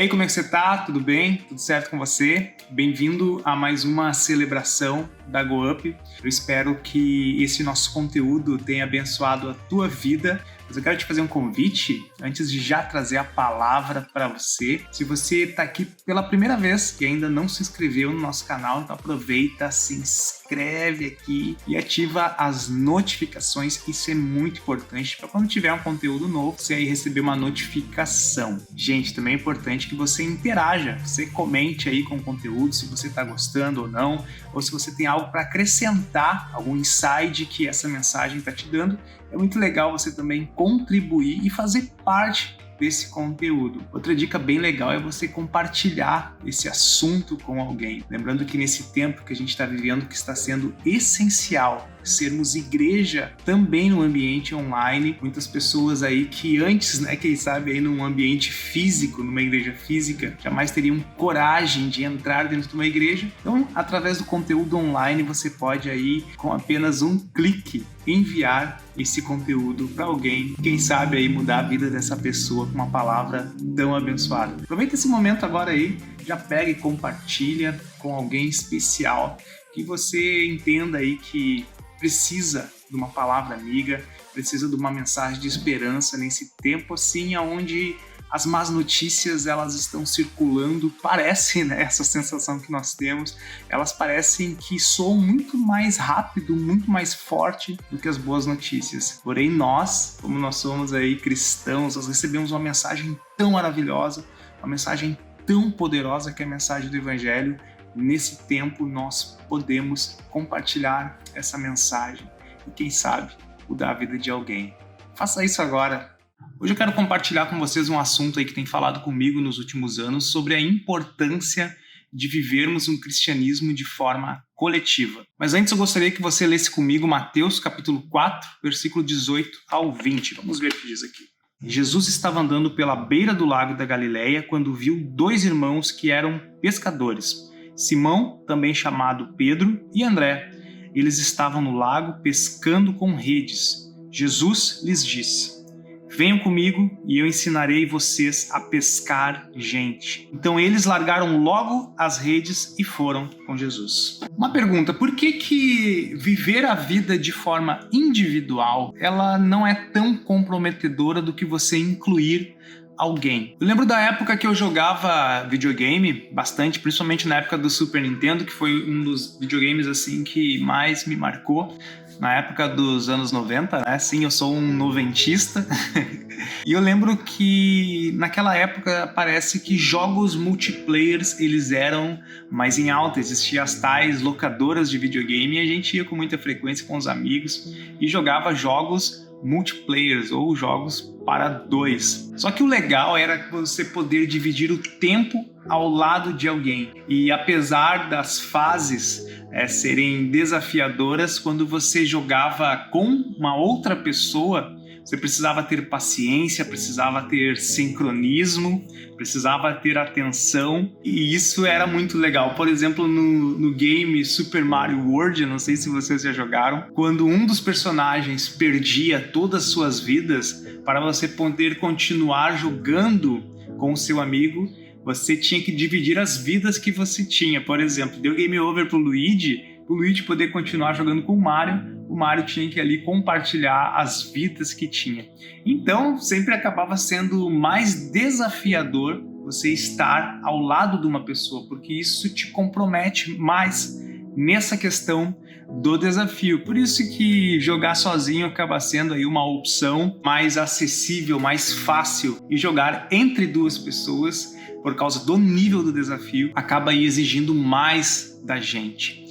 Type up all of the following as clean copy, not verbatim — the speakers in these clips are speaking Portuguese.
aí, como é que você tá? Tudo bem? Tudo certo com você? Bem-vindo a mais uma celebração da GoUp. Eu espero que esse nosso conteúdo tenha abençoado a tua vida. Mas eu quero te fazer um convite, antes de já trazer a palavra para você. Se você está aqui pela primeira vez e ainda não se inscreveu no nosso canal, então aproveita, se inscreve aqui e ativa as notificações. Isso é muito importante para quando tiver um conteúdo novo, você aí receber uma notificação. Gente, também é importante que você interaja, você comente aí com o conteúdo, se você está gostando ou não, ou se você tem algo para acrescentar, algum insight que essa mensagem está te dando. É muito legal você também contribuir e fazer parte desse conteúdo. Outra dica bem legal é você compartilhar esse assunto com alguém. Lembrando que nesse tempo que a gente está vivendo, que está sendo essencial sermos igreja também no ambiente online. Muitas pessoas aí que antes, quem sabe aí num ambiente físico, numa igreja física, jamais teriam coragem de entrar dentro de uma igreja. Então, através do conteúdo online, você pode aí, com apenas um clique, enviar esse conteúdo para alguém, quem sabe aí mudar a vida dessa pessoa com uma palavra tão abençoada. Aproveita esse momento agora aí, já pega e compartilha com alguém especial que você entenda aí que precisa de uma palavra amiga, precisa de uma mensagem de esperança nesse tempo assim, onde as más notícias elas estão circulando. Parece, essa sensação que nós temos, elas parecem que soam muito mais rápido, muito mais forte do que as boas notícias. Porém, nós, como nós somos aí cristãos, nós recebemos uma mensagem tão maravilhosa, uma mensagem tão poderosa que é a mensagem do Evangelho. Nesse tempo, nós podemos compartilhar essa mensagem e, quem sabe, mudar a vida de alguém. Faça isso agora. Hoje eu quero compartilhar com vocês um assunto aí que tem falado comigo nos últimos anos sobre a importância de vivermos um cristianismo de forma coletiva. Mas antes eu gostaria que você lesse comigo Mateus capítulo 4, versículo 18 ao 20. Vamos ver o que diz aqui. Jesus estava andando pela beira do lago da Galileia quando viu dois irmãos que eram pescadores, Simão, também chamado Pedro, e André. Eles estavam no lago pescando com redes. Jesus lhes disse: "Venham comigo e eu ensinarei vocês a pescar gente." Então eles largaram logo as redes e foram com Jesus. Uma pergunta: por que viver a vida de forma individual ela não é tão comprometedora do que você incluir alguém? Eu lembro da época que eu jogava videogame bastante, principalmente na época do Super Nintendo, que foi um dos videogames assim que mais me marcou. Na época dos anos 90, Sim, eu sou um noventista. E eu lembro que naquela época parece que jogos multiplayers eles eram mais em alta. Existiam as tais locadoras de videogame e a gente ia com muita frequência com os amigos e jogava jogos multiplayers ou jogos para dois. Só que o legal era você poder dividir o tempo ao lado de alguém. E apesar das fases serem desafiadoras, quando você jogava com uma outra pessoa, você precisava ter paciência, precisava ter sincronismo, precisava ter atenção, e isso era muito legal. Por exemplo, no game Super Mario World, eu não sei se vocês já jogaram, quando um dos personagens perdia todas as suas vidas, para você poder continuar jogando com o seu amigo, você tinha que dividir as vidas que você tinha. Por exemplo, deu game over pro Luigi poder continuar jogando com o Mario tinha que ali compartilhar as vidas que tinha. Então, sempre acabava sendo mais desafiador você estar ao lado de uma pessoa, porque isso te compromete mais nessa questão do desafio. Por isso que jogar sozinho acaba sendo aí uma opção mais acessível, mais fácil, e jogar entre duas pessoas, por causa do nível do desafio, acaba aí exigindo mais da gente.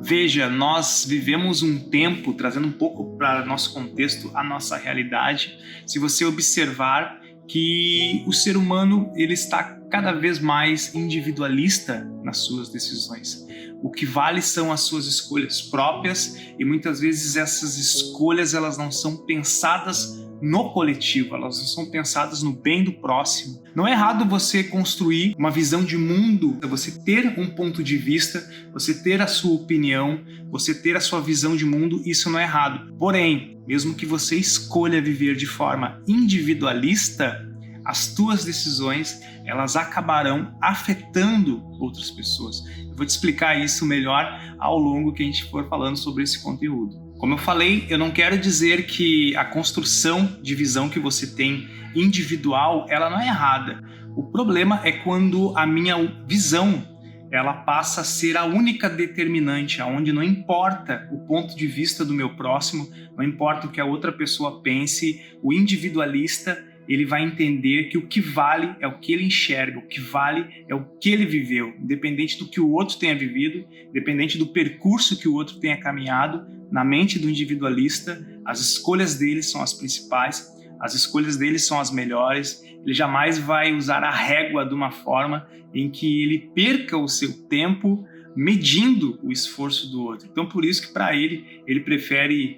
Veja, nós vivemos um tempo, trazendo um pouco para nosso contexto, a nossa realidade. Se você observar que o ser humano ele está cada vez mais individualista nas suas decisões. O que vale são as suas escolhas próprias e muitas vezes essas escolhas elas não são pensadas no coletivo, elas não são pensadas no bem do próximo. Não é errado você construir uma visão de mundo, você ter um ponto de vista, você ter a sua opinião, você ter a sua visão de mundo, isso não é errado. Porém, mesmo que você escolha viver de forma individualista, as tuas decisões, elas acabarão afetando outras pessoas. Eu vou te explicar isso melhor ao longo que a gente for falando sobre esse conteúdo. Como eu falei, eu não quero dizer que a construção de visão que você tem individual, ela não é errada. O problema é quando a minha visão, ela passa a ser a única determinante, onde não importa o ponto de vista do meu próximo, não importa o que a outra pessoa pense, o individualista, ele vai entender que o que vale é o que ele enxerga, o que vale é o que ele viveu, independente do que o outro tenha vivido, independente do percurso que o outro tenha caminhado. Na mente do individualista, as escolhas dele são as principais, as escolhas dele são as melhores. Ele jamais vai usar a régua de uma forma em que ele perca o seu tempo medindo o esforço do outro. Então, por isso que para ele prefere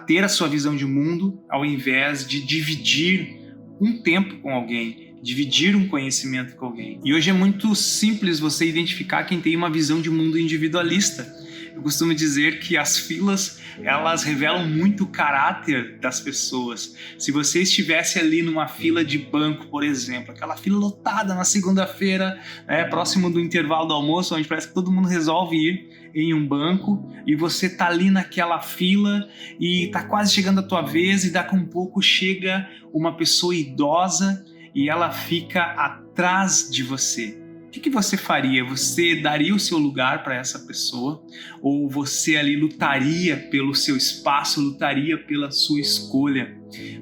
ter a sua visão de mundo ao invés de dividir um tempo com alguém, dividir um conhecimento com alguém. E hoje é muito simples você identificar quem tem uma visão de mundo individualista. Eu costumo dizer que as filas, elas revelam muito o caráter das pessoas. Se você estivesse ali numa fila de banco, por exemplo, aquela fila lotada na segunda-feira, próximo do intervalo do almoço, onde parece que todo mundo resolve ir em um banco, e você tá ali naquela fila e tá quase chegando a tua vez, e daqui a um pouco chega uma pessoa idosa e ela fica atrás de você. O que você faria? Você daria o seu lugar para essa pessoa? Ou você ali lutaria pelo seu espaço, lutaria pela sua escolha?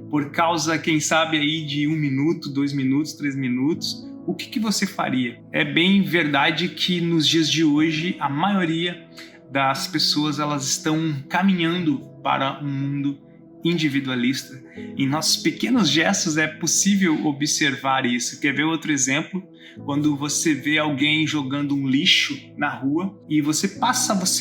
Por causa, quem sabe, aí de 1 minuto, 2 minutos, 3 minutos, o que você faria? É bem verdade que nos dias de hoje, a maioria das pessoas, elas estão caminhando para um mundo individualista. Em nossos pequenos gestos é possível observar isso. Quer ver outro exemplo? Quando você vê alguém jogando um lixo na rua e você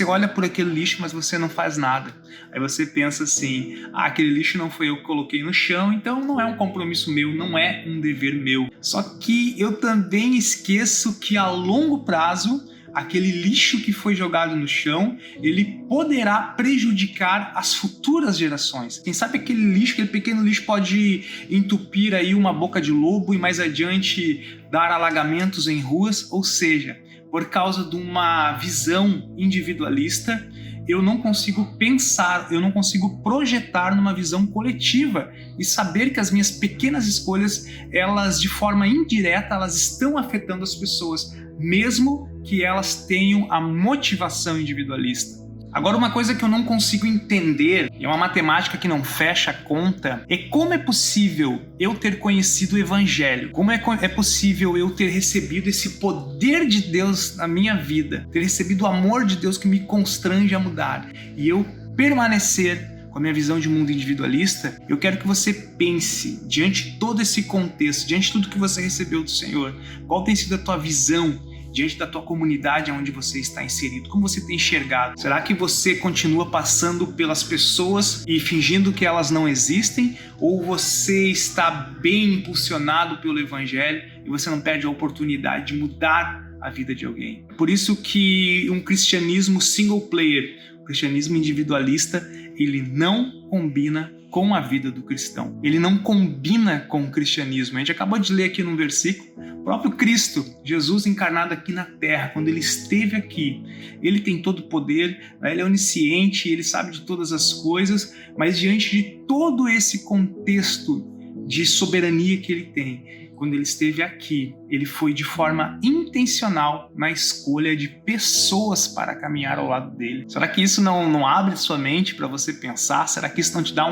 olha por aquele lixo, mas você não faz nada. Aí você pensa assim, aquele lixo não foi eu que coloquei no chão, então não é um compromisso meu, não é um dever meu. Só que eu também esqueço que a longo prazo, aquele lixo que foi jogado no chão, ele poderá prejudicar as futuras gerações. Quem sabe aquele pequeno lixo pode entupir aí uma boca de lobo e mais adiante dar alagamentos em ruas, ou seja, por causa de uma visão individualista, eu não consigo pensar, eu não consigo projetar numa visão coletiva e saber que as minhas pequenas escolhas, elas de forma indireta, elas estão afetando as pessoas, mesmo que elas tenham a motivação individualista. Agora, uma coisa que eu não consigo entender, é uma matemática que não fecha a conta, é como é possível eu ter conhecido o Evangelho, como é possível eu ter recebido esse poder de Deus na minha vida, ter recebido o amor de Deus que me constrange a mudar, e eu permanecer com a minha visão de mundo individualista. Eu quero que você pense, diante de todo esse contexto, diante de tudo que você recebeu do Senhor, qual tem sido a tua visão diante da tua comunidade onde você está inserido? Como você tem enxergado? Será que você continua passando pelas pessoas e fingindo que elas não existem? Ou você está bem impulsionado pelo Evangelho e você não perde a oportunidade de mudar a vida de alguém? Por isso que um cristianismo single player, um cristianismo individualista, ele não combina com a vida do cristão. Ele não combina com o cristianismo. A gente acabou de ler aqui num versículo, o próprio Cristo, Jesus encarnado aqui na Terra, quando ele esteve aqui, ele tem todo o poder, ele é onisciente, ele sabe de todas as coisas, mas diante de todo esse contexto de soberania que ele tem, quando ele esteve aqui, ele foi de forma intencional na escolha de pessoas para caminhar ao lado dele. Será que isso não abre sua mente para você pensar? Será que isso não te dá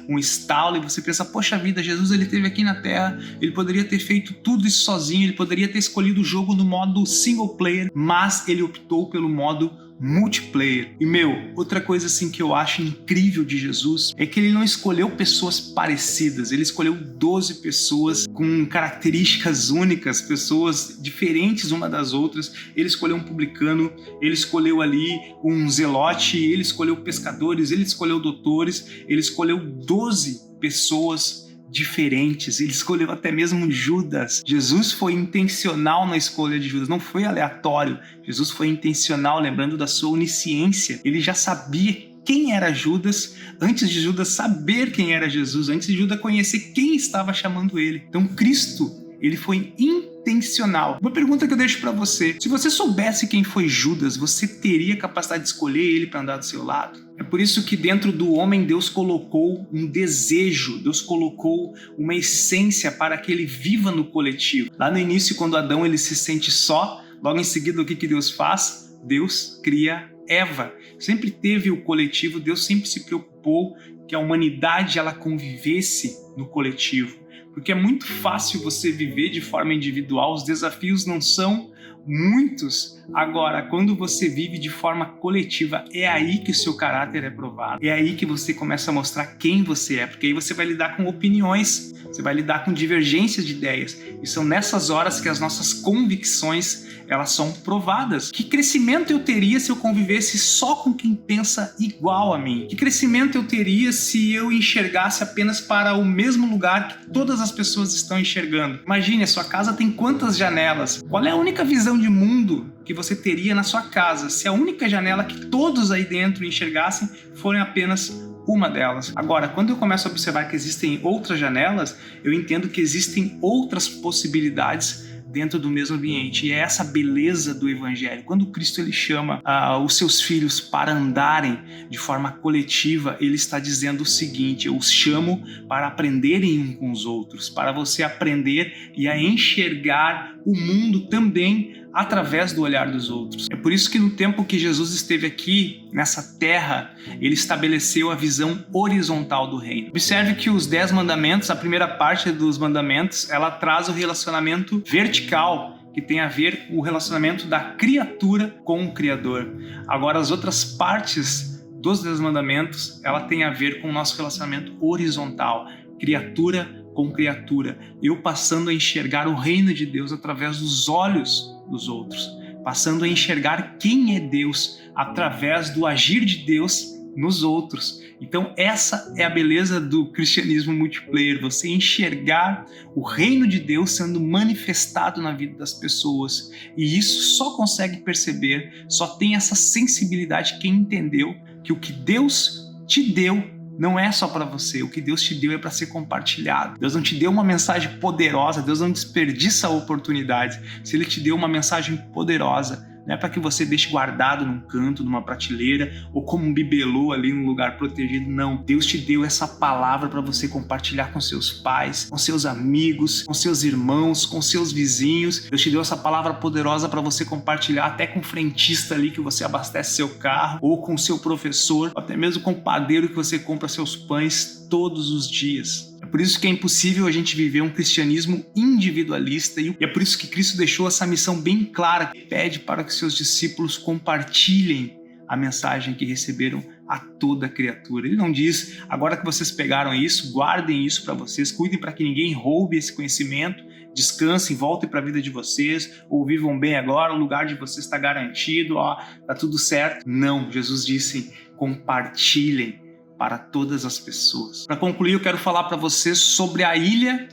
um estalo e você pensa, poxa vida, Jesus ele esteve aqui na Terra, ele poderia ter feito tudo isso sozinho, ele poderia ter escolhido o jogo no modo single player, mas ele optou pelo modo multiplayer. E outra coisa assim que eu acho incrível de Jesus é que ele não escolheu pessoas parecidas, ele escolheu 12 pessoas com características únicas, pessoas diferentes uma das outras. Ele escolheu um publicano, ele escolheu ali um zelote, ele escolheu pescadores, ele escolheu doutores, ele escolheu 12 pessoas diferentes, ele escolheu até mesmo Judas. Jesus foi intencional na escolha de Judas, não foi aleatório. Jesus foi intencional, lembrando da sua onisciência. Ele já sabia quem era Judas, antes de Judas saber quem era Jesus, antes de Judas conhecer quem estava chamando ele. Então Cristo, ele foi intencional. Uma pergunta que eu deixo para você: se você soubesse quem foi Judas, você teria capacidade de escolher ele para andar do seu lado? É por isso que dentro do homem Deus colocou um desejo, Deus colocou uma essência para que ele viva no coletivo. Lá no início, quando Adão ele se sente só, logo em seguida o que Deus faz? Deus cria Eva. Sempre teve o coletivo, Deus sempre se preocupou que a humanidade ela convivesse no coletivo. Porque é muito fácil você viver de forma individual, os desafios não são muitos. Agora, quando você vive de forma coletiva, é aí que o seu caráter é provado. É aí que você começa a mostrar quem você é, porque aí você vai lidar com opiniões, você vai lidar com divergências de ideias. E são nessas horas que as nossas convicções elas são provadas. Que crescimento eu teria se eu convivesse só com quem pensa igual a mim? Que crescimento eu teria se eu enxergasse apenas para o mesmo lugar que todas as pessoas estão enxergando? Imagine, a sua casa tem quantas janelas? Qual é a única visão de mundo que você teria na sua casa se a única janela que todos aí dentro enxergassem forem apenas uma delas? Agora, quando eu começo a observar que existem outras janelas, eu entendo que existem outras possibilidades dentro do mesmo ambiente. E é essa beleza do Evangelho. Quando Cristo ele chama os seus filhos para andarem de forma coletiva, ele está dizendo o seguinte: eu os chamo para aprenderem uns com os outros, para você aprender e a enxergar o mundo também através do olhar dos outros. É por isso que no tempo que Jesus esteve aqui, nessa terra, ele estabeleceu a visão horizontal do reino. Observe que os 10 mandamentos, a primeira parte dos mandamentos, ela traz o relacionamento vertical, que tem a ver com o relacionamento da criatura com o Criador. Agora, as outras partes dos 10 mandamentos, ela tem a ver com o nosso relacionamento horizontal, criatura com criatura, eu passando a enxergar o reino de Deus através dos olhos dos outros, passando a enxergar quem é Deus através do agir de Deus nos outros. Então essa é a beleza do cristianismo multiplayer, você enxergar o reino de Deus sendo manifestado na vida das pessoas, e isso só consegue perceber, só tem essa sensibilidade quem entendeu que o que Deus te deu não é só para você, o que Deus te deu é para ser compartilhado. Deus não te deu uma mensagem poderosa, Deus não desperdiça oportunidades. Se Ele te deu uma mensagem poderosa, não é para que você deixe guardado num canto, numa prateleira, ou como um bibelô ali num lugar protegido, não. Deus te deu essa palavra para você compartilhar com seus pais, com seus amigos, com seus irmãos, com seus vizinhos. Deus te deu essa palavra poderosa para você compartilhar até com o frentista ali que você abastece seu carro, ou com o seu professor, ou até mesmo com o padeiro que você compra seus pães todos os dias. É por isso que é impossível a gente viver um cristianismo individualista, e é por isso que Cristo deixou essa missão bem clara, que pede para que seus discípulos compartilhem a mensagem que receberam a toda criatura. Ele não diz: agora que vocês pegaram isso, guardem isso para vocês, cuidem para que ninguém roube esse conhecimento, descansem, voltem para a vida de vocês, ou vivam bem agora, o lugar de vocês está garantido, está tudo certo. Não, Jesus disse: compartilhem para todas as pessoas. Para concluir, eu quero falar para vocês sobre a ilha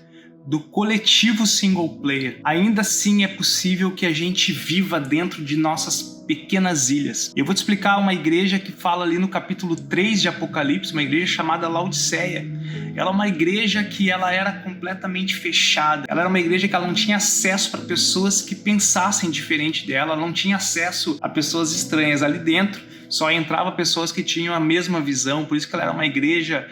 do coletivo single player. Ainda assim é possível que a gente viva dentro de nossas pequenas ilhas. Eu vou te explicar uma igreja que fala ali no capítulo 3 de Apocalipse, uma igreja chamada Laodiceia. Ela é uma igreja que ela era completamente fechada. Ela era uma igreja que ela não tinha acesso para pessoas que pensassem diferente dela, ela não tinha acesso a pessoas estranhas. Ali dentro só entrava pessoas que tinham a mesma visão, por isso que ela era uma igreja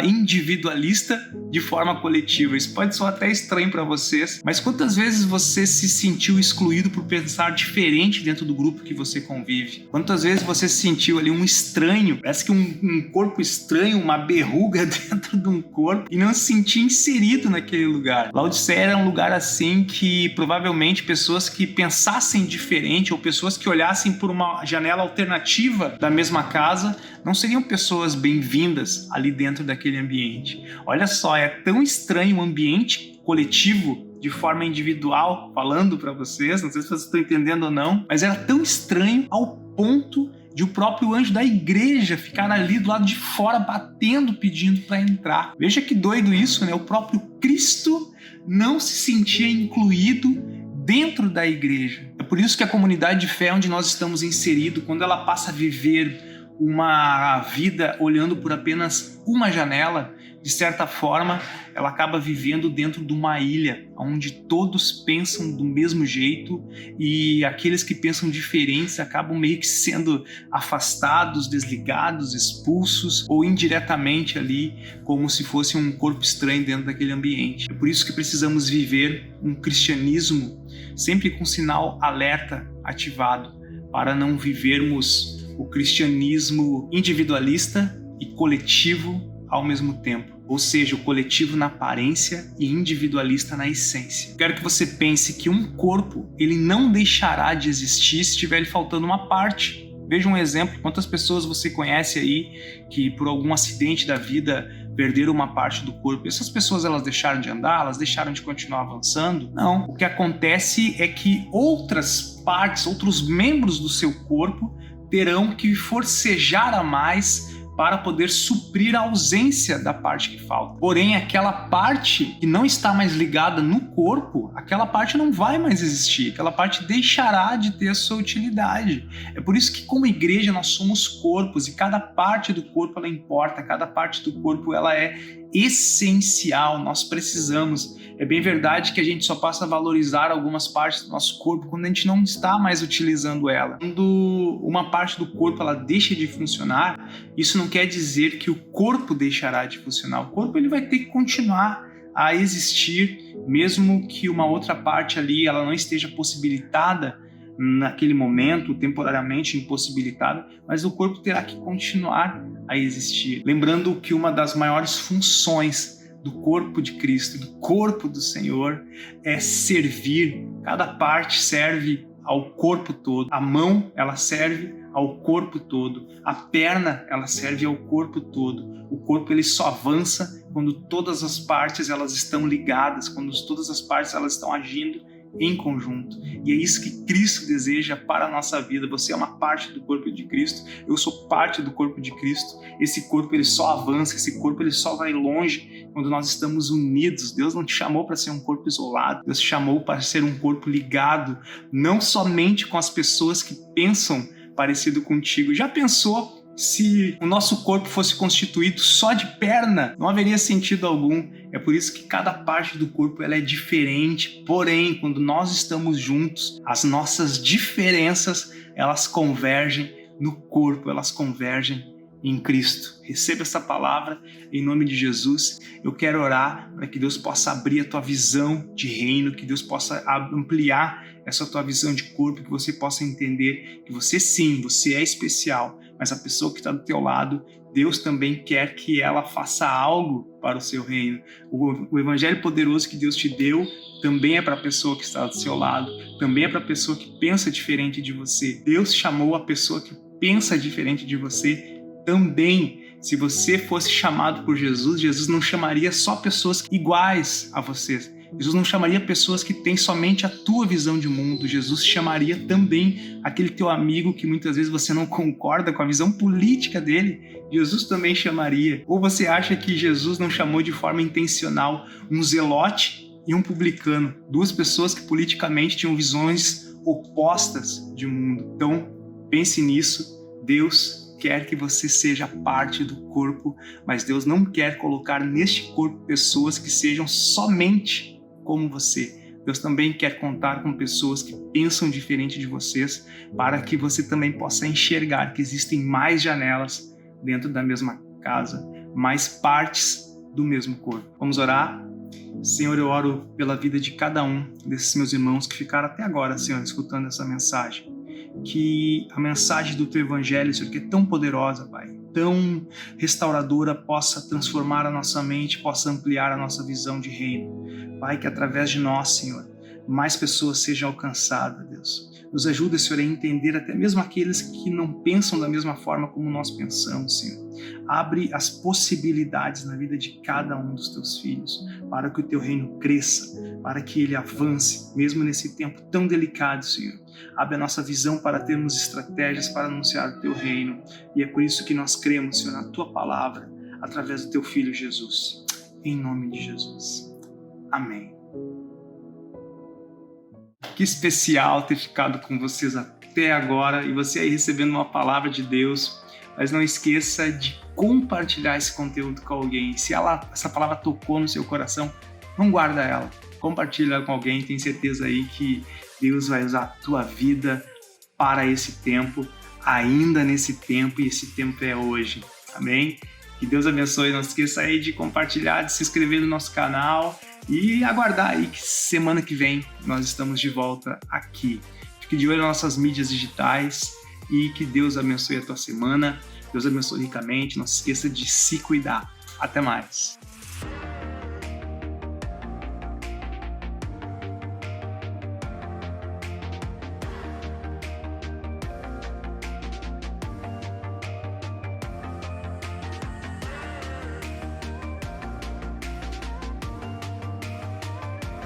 individualista de forma coletiva. Isso pode soar até estranho para vocês, mas quantas vezes você se sentiu excluído por pensar diferente dentro do grupo que você convive? Quantas vezes você se sentiu ali um estranho, parece que um corpo estranho, uma berruga dentro de um corpo, e não se sentia inserido naquele lugar? Laodiceia era um lugar assim que provavelmente pessoas que pensassem diferente ou pessoas que olhassem por uma janela alternativa da mesma casa não seriam pessoas bem-vindas ali dentro daquele ambiente. Olha só, é tão estranho o ambiente coletivo de forma individual, falando para vocês, não sei se vocês estão entendendo ou não, mas era tão estranho ao ponto de o próprio anjo da igreja ficar ali do lado de fora batendo, pedindo para entrar. Veja que doido isso, né? O próprio Cristo não se sentia incluído dentro da igreja. É por isso que a comunidade de fé onde nós estamos inseridos, quando ela passa a viver uma vida olhando por apenas uma janela, de certa forma, ela acaba vivendo dentro de uma ilha, onde todos pensam do mesmo jeito e aqueles que pensam diferentes acabam meio que sendo afastados, desligados, expulsos ou indiretamente ali, como se fosse um corpo estranho dentro daquele ambiente. É por isso que precisamos viver um cristianismo sempre com sinal alerta ativado, para não vivermos o cristianismo individualista e coletivo ao mesmo tempo, ou seja, o coletivo na aparência e individualista na essência. Quero que você pense que um corpo, ele não deixará de existir se estiver lhe faltando uma parte. Veja um exemplo, quantas pessoas você conhece aí que por algum acidente da vida perderam uma parte do corpo. E essas pessoas, elas deixaram de andar, elas deixaram de continuar avançando? Não. O que acontece é que outras partes, outros membros do seu corpo terão que forcejar a mais para poder suprir a ausência da parte que falta. Porém, aquela parte que não está mais ligada no corpo, aquela parte não vai mais existir, aquela parte deixará de ter a sua utilidade. É por isso que, como igreja, nós somos corpos e cada parte do corpo ela importa, cada parte do corpo ela é essencial, nós precisamos. É bem verdade que a gente só passa a valorizar algumas partes do nosso corpo quando a gente não está mais utilizando ela. Quando uma parte do corpo ela deixa de funcionar, isso não quer dizer que o corpo deixará de funcionar. O corpo ele vai ter que continuar a existir, mesmo que uma outra parte ali ela não esteja possibilitada naquele momento, temporariamente impossibilitada, mas o corpo terá que continuar a existir. Lembrando que uma das maiores funções do corpo de Cristo, do corpo do Senhor, é servir. Cada parte serve ao corpo todo. A mão, ela serve ao corpo todo. A perna, ela serve ao corpo todo. O corpo, ele só avança quando todas as partes, elas estão ligadas, quando todas as partes, elas estão agindo em conjunto. E é isso que Cristo deseja para a nossa vida. Você é uma parte do corpo de Cristo, eu sou parte do corpo de Cristo. Esse corpo ele só avança, esse corpo ele só vai longe quando nós estamos unidos. Deus não te chamou para ser um corpo isolado, Deus te chamou para ser um corpo ligado, não somente com as pessoas que pensam parecido contigo. Já pensou se o nosso corpo fosse constituído só de perna? Não haveria sentido algum. É por isso que cada parte do corpo ela é diferente. Porém, quando nós estamos juntos, as nossas diferenças elas convergem no corpo, elas convergem em Cristo. Receba essa palavra em nome de Jesus. Eu quero orar para que Deus possa abrir a tua visão de reino, que Deus possa ampliar essa tua visão de corpo, que você possa entender que você sim, você é especial, mas a pessoa que está do teu lado, Deus também quer que ela faça algo para o seu reino. O evangelho poderoso que Deus te deu também é para a pessoa que está do seu lado, também é para a pessoa que pensa diferente de você. Deus chamou a pessoa que pensa diferente de você também. Se você fosse chamado por Jesus, Jesus não chamaria só pessoas iguais a você. Jesus não chamaria pessoas que têm somente a tua visão de mundo. Jesus chamaria também aquele teu amigo que muitas vezes você não concorda com a visão política dele. Jesus também chamaria. Ou você acha que Jesus não chamou de forma intencional um zelote e um publicano? Duas pessoas que politicamente tinham visões opostas de mundo. Então, pense nisso. Deus quer que você seja parte do corpo, mas Deus não quer colocar neste corpo pessoas que sejam somente como você. Deus também quer contar com pessoas que pensam diferente de vocês, para que você também possa enxergar que existem mais janelas dentro da mesma casa, mais partes do mesmo corpo. Vamos orar? Senhor, eu oro pela vida de cada um desses meus irmãos que ficaram até agora, Senhor, escutando essa mensagem. Que a mensagem do Teu Evangelho, Senhor, que é tão poderosa, Pai, tão restauradora, possa transformar a nossa mente, possa ampliar a nossa visão de reino. Pai, que através de nós, Senhor, mais pessoas sejam alcançadas, Deus. Nos ajuda, Senhor, a entender até mesmo aqueles que não pensam da mesma forma como nós pensamos, Senhor. Abre as possibilidades na vida de cada um dos Teus filhos, para que o Teu reino cresça, para que ele avance, mesmo nesse tempo tão delicado, Senhor. Abre a nossa visão para termos estratégias para anunciar o Teu reino. E é por isso que nós cremos, Senhor, na Tua palavra, através do Teu Filho Jesus. Em nome de Jesus. Amém. Que especial ter ficado com vocês até agora e você aí recebendo uma palavra de Deus mas não esqueça de compartilhar esse conteúdo com alguém. Se essa palavra tocou no seu coração, não guarda ela. Compartilha com alguém, tenho certeza aí que Deus vai usar a tua vida para esse tempo, ainda nesse tempo, e esse tempo é hoje. Amém? Que Deus abençoe. Não esqueça aí de compartilhar, de se inscrever no nosso canal e aguardar aí que semana que vem nós estamos de volta aqui. Fique de olho nas nossas mídias digitais e que Deus abençoe a tua semana. Deus abençoe ricamente. Não se esqueça de se cuidar. Até mais.